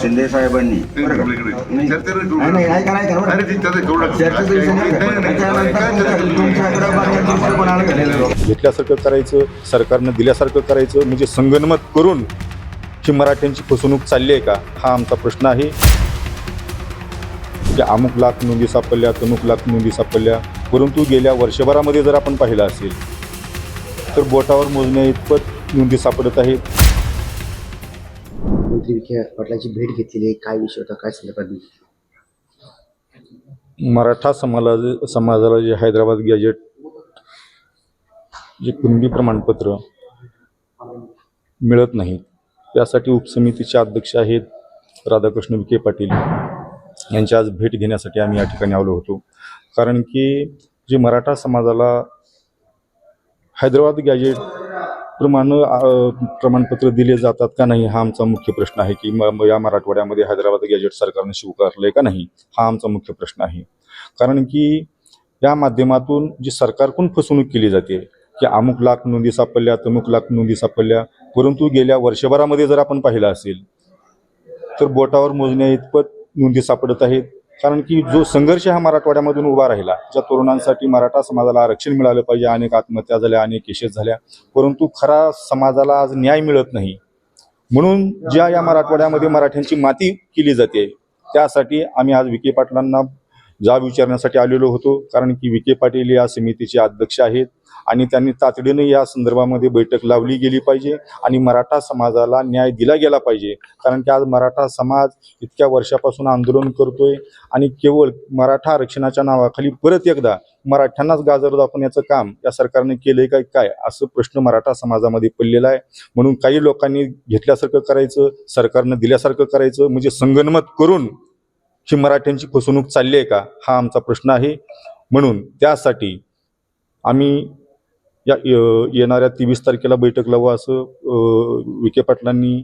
शिंदे साहेबांनी बरं का? नाही, नाही, ऐका, ऐका, बरं. चर्चेचा विषय नाही का? त्याच्यानंतर तुमच्याकडे बघण्याचा दृष्टिकोन आला का? घेतल्यासारखं करायचं, सरकारनं दिल्यासारखं करायचं, म्हणजे संगनमत करून ही मराठ्यांची फसवणूक चालली आहे का, हा आमचा प्रश्न आहे. की अमुक लाख नोंदी सापडल्या, तमुक लाख नोंदी सापडल्या, परंतु गेल्या वर्षभरामध्ये जर आपण पाहिलं असेल तर बोटावर मोजण्या इतपत नोंदी सापडत आहेत. मंत्री विखे पाटलांची भेट घेतलेली आहे, काय विषय होता, काय संदर्भात? मराठा समाजाला जे हैदराबाद गॅजेट जे कुणबी प्रमाणपत्र मिळत नाही, त्यासाठी उपसमितीचे अध्यक्ष आहेत राधाकृष्ण विखे पाटील यांची आज भेट घेण्यासाठी आम्ही या ठिकाणी आलो होतो. कारण की जे मराठा समाजाला हैदराबाद गॅजेट प्रमाणपत्र दिले जातात का नाही, हा आमचा मुख्य प्रश्न आहे. की या मराठवाड्यामध्ये हैदराबाद गॅजेट सरकारने स्वीकारले का नाही, हा आमचा मुख्य प्रश्न आहे. कारण की या माध्यमातून जी सरकारकडून फसवणूक केली जाते की अमुक लाख नोंदी सापडल्या, तमुक लाख नोंदी सापडल्या, परंतु गेल्या वर्षभरामध्ये जर आपण पाहिलं असेल तर बोटावर मोजण्या इतपत नोंदी सापडत आहेत. कारण की जो संघर्ष हा मराठवाड्यामधून उभा राहिला, ज्या तरुणांसाठी मराठा समाजाला आरक्षण मिळालं पाहिजे, अनेक आत्महत्या झाल्या, अनेक केसेस झाल्या, परंतु खरा समाजाला आज न्याय मिळत नाही. म्हणून ज्या या मराठवाड्यामध्ये मराठ्यांची माती केली जाते, त्यासाठी आम्ही आज विखे पाटलांना जाब विचारण्यासाठी आलेलो होतो. कारण की विखे पाटील या समितीचे अध्यक्ष आहेत आणि त्यांनी तातडीने या संदर्भामध्ये बैठक लावली गेली पाहिजे आणि मराठा समाजाला न्याय दिला गेला पाहिजे. कारण की आज मराठा समाज इतक्या वर्षापासून आंदोलन करतोय आणि केवळ मराठा आरक्षणाच्या नावाखाली परत एकदा मराठ्यांनाच गाजर दाखवण्याचं काम या सरकारने केलंय काय असं प्रश्न मराठा समाजामध्ये पडलेला आहे. म्हणून काही लोकांनी घेतल्यासारखं करायचं, सरकारनं दिल्यासारखं करायचं, म्हणजे संगनमत करून ही मराठ्यांची फसवणूक चालली आहे का, हा आमचा प्रश्न आहे. म्हणून त्यासाठी आम्ही या येणाऱ्या 23 तारखेला बैठक लावू असं विखे पाटलांनी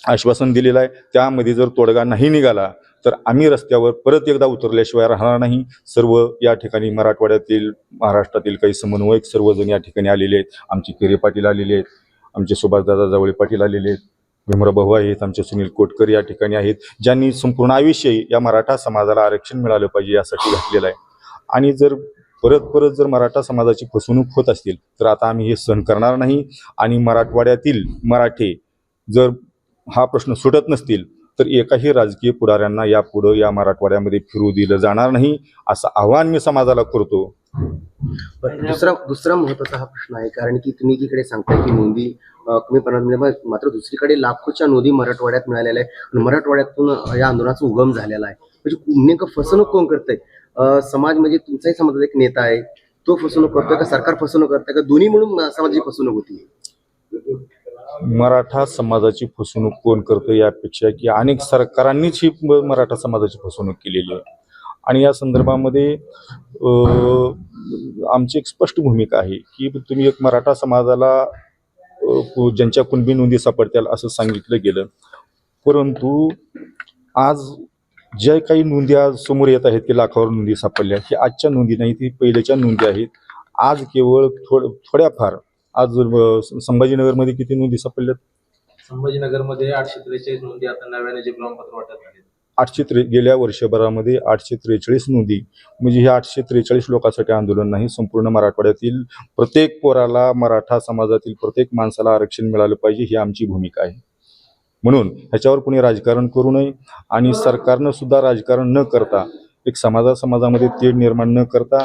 आश्वासन दिलेलं आहे. त्यामध्ये जर तोडगा नाही निघाला तर आम्ही रस्त्यावर परत एकदा उतरल्याशिवाय राहणार नाही. सर्व या ठिकाणी मराठवाड्यातील, महाराष्ट्रातील काही समन्वयक सर्वजण या ठिकाणी आलेले आहेत. आमचे केरे पाटील आलेले आहेत, आमचे सुभाषदादा जावळे पाटील आलेले आहेत, भीमराव भाऊ आहेत, आमचे सुनील कोटकर या ठिकाणी आहेत, ज्यांनी संपूर्ण आयुष्य या मराठा समाजाला आरक्षण मिळालं पाहिजे यासाठी घातलेलं आहे. आणि जर परत जर मराठा समाजाची फसवणूक होत असतील तर आता आम्ही हे सहन करणार नाही. आणि मराठवाड्यातील मराठे जर हा प्रश्न सुटत नसतील तर एकाही राजकीय पुढाऱ्यांना यापुढं या मराठवाड्यामध्ये फिरू दिलं जाणार नाही, असं आव्हान मी समाजाला करतो. दुसरा महत्वाचा हा प्रश्न आहे, कारण की तुम्ही एकीकडे सांगताय की नोंदी कमी प्रमाणात, मात्र दुसरीकडे लाखोच्या नोंदी मराठवाड्यात मिळालेल्या आहे आणि मराठवाड्यातून या आंदोलनाचा उगम झालेला आहे. म्हणजे नेमकं फसवणूक कोण करतंय? समाज, म्हणजे तुमचाही समाजाचा एक नेता आहे, तो फसवणूक करतोय का सरकार फसवणूक करतोय का दोन्ही मिळून समाजाची फसवणूक होती? मराठा समाजाची फसवणूक कोण करतं यापेक्षा की अनेक सरकारांनीच ही मराठा समाजाची फसवणूक केलेली आहे. आणि या संदर्भामध्ये आमची एक स्पष्ट भूमिका आहे की तुम्ही एक मराठा समाजाला ज्यांच्या कुणबी नोंदी सापडतील असं सांगितलं गेलं, परंतु आज ज्या काही नोंदी आज समोर येत आहेत की लाखावर नोंदी सापडल्या, ही आजच्या नोंदी नाही, ती पहिल्याच्या नोंदी आहेत. आज केवळ थोड्याफार आज संभाजीनगरमध्ये किती नोंदी सापडल्यात? संभाजीनगरमध्ये 843 नोंदी आता नव्याने जे प्रमाणपत्र वाटत झाले. गेल्या वर्षभरामध्ये 843 नोंदी, म्हणजे हे 843 लोकांसाठी आंदोलन नाही, संपूर्ण मराठवाड्यातील प्रत्येक पोराला, मराठा समाजातील प्रत्येक माणसाला आरक्षण मिळालं पाहिजे, ही आमची भूमिका आहे. म्हणून ह्याच्यावर कोणी राजकारण करू नये आणि सरकारनं सुद्धा राजकारण न करता, एक समाजामध्ये तेढ निर्माण न करता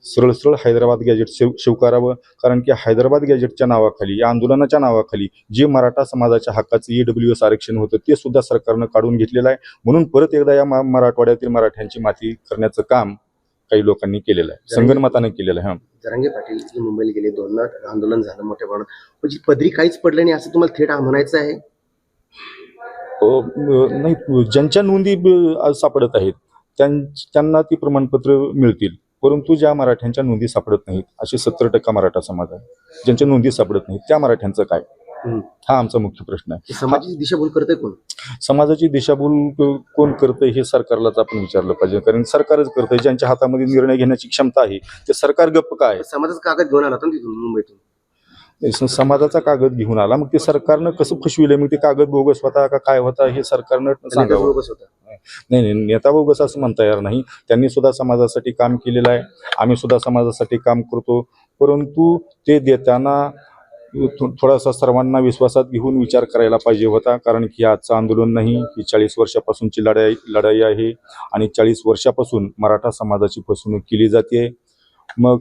सरळ हैदराबाद गॅजेट स्वीकारावं. कारण की हैदराबाद गॅजेटच्या नावाखाली, या आंदोलनाच्या नावाखाली जे मराठा समाजाच्या हक्काचं EWS आरक्षण होतं ते सुद्धा सरकारनं काढून घेतलेलं आहे. म्हणून परत एकदा या मराठवाड्यातील मराठ्यांची माती करण्याचं काम काही लोकांनी केलेलं आहे, संगनमतानं केलेलं आहे. जरांगे पाटील मुंबईला गेले, 2 आंदोलन झालं मोठ्या प्रमाणात, म्हणजे पदरी काहीच पडलं नाही असं तुम्हाला थेट म्हणायचं आहे? नाही, ज्यांच्या नोंदी सापडत आहेत त्यांना ती प्रमाणपत्र मिळतील, परंतु ज्या मराठ्यांच्या नोंदी सापडत नाहीत, असे 70% मराठा समाज आहे, ज्यांच्या नोंदी सापडत नाहीत, त्या मराठ्यांचं काय, हा आमचा मुख्य प्रश्न आहे. समाजाची दिशाभूल करतंय कोण? समाजाची दिशाभूल कोण करतंय हे सरकारलाच आपण विचारलं पाहिजे. कारण सरकारच करतंय, ज्यांच्या हातामध्ये निर्णय घेण्याची क्षमता आहे ते सरकार गप्प काय? समाजाचा कागद घेऊन आला होता तिथून मुंबईतून. समाजाचा कागद घेऊन आला, मग ते सरकारनं कसं फसविलंय, मग ते कागद बोगस होता का काय होता हे सरकारनं सांगावं. बोगस होता. नाही, नेता बोगस असं म्हणता येणार नाही. त्यांनी सुद्धा समाजासाठी काम केलेलं आहे, आम्ही सुद्धा समाजासाठी काम करतो, परंतु ते देताना थोडासा सर्वांना विश्वासात घेऊन विचार करायला पाहिजे होता. कारण की आजचं आंदोलन नाही, ही 40 वर्षापासूनची लढाई आहे आणि 40 वर्षापासून मराठा समाजाची फसवणूक केली जाते. मग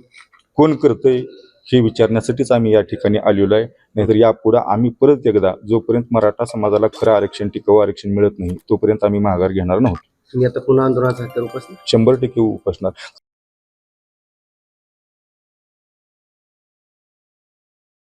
कोण करतंय हे विचारण्यासाठीच आम्ही या ठिकाणी आलेलो आहे. नाहीतर यापुढे आम्ही परत एकदा, जोपर्यंत मराठा समाजाला खरं आरक्षण, टिकाऊ आरक्षण मिळत नाही, तोपर्यंत आम्ही माघार घेणार नव्हतो. तुम्ही आता पुन्हा आंदोलनाचा हत्यार उपसणार? 100% उपसणार.